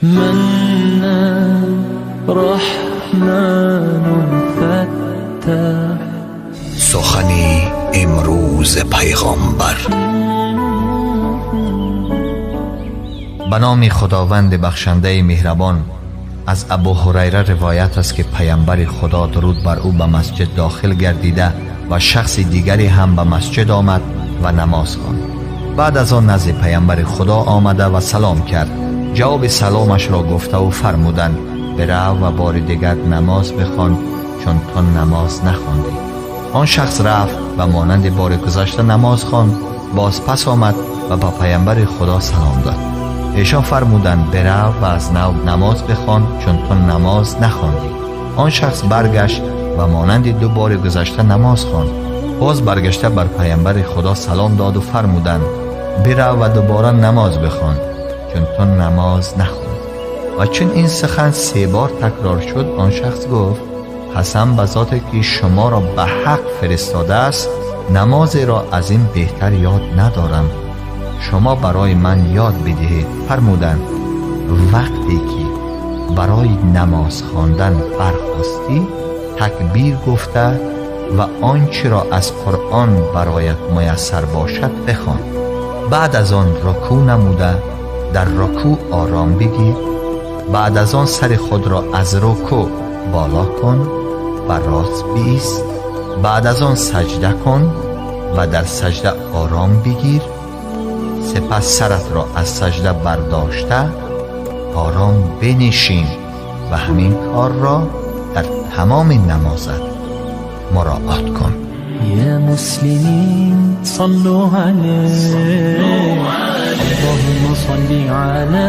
من رحمن فتح. سخنی امروز پیغامبر. به نام خداوند بخشنده مهربان. از ابو هریره روایت است که پیامبر خدا درود بر او به مسجد داخل گردیده و شخص دیگری هم به مسجد آمد و نماز خواند. بعد از آن نزد پیامبر خدا آمده و سلام کرد. جواب سلامش را گفته و فرمودند برو و بار دیگر نماز بخوان چون تو نماز نخواندی. آن شخص رفت و مانند بار گذشته نماز خواند. باز پس آمد و به پیامبر خدا سلام داد. ایشان فرمودند برو و از نو نماز بخوان چون تو نماز نخواندی. آن شخص برگشت و مانند دو بار گذشته نماز خواند. باز برگشته بر پیامبر خدا سلام داد و فرمودند برو و دوباره نماز بخوان چون تو نماز نخواندی. و چون این سخن 3 بار تکرار شد، آن شخص گفت قسم به ذاتی که شما را به حق فرستاده است، نماز را از این بهتر یاد ندارم. شما برای من یاد بدهید. فرمودند وقتی که برای نماز خواندن برخاستی تکبیر گفته و آنچه را از قرآن برایت میسر باشد بخوان. بعد از آن رکوع نموده در رکوع آرام بگیر. بعد از آن سر خود را از رکوع بالا کن و راست بایست. بعد از آن سجده کن و در سجده آرام بگیر. سپس سرت را از سجده برداشته آرام بنشین و همین کار را در تمام نمازت مراعات کن. يا مسلمين صلوا عليه اللهم صل على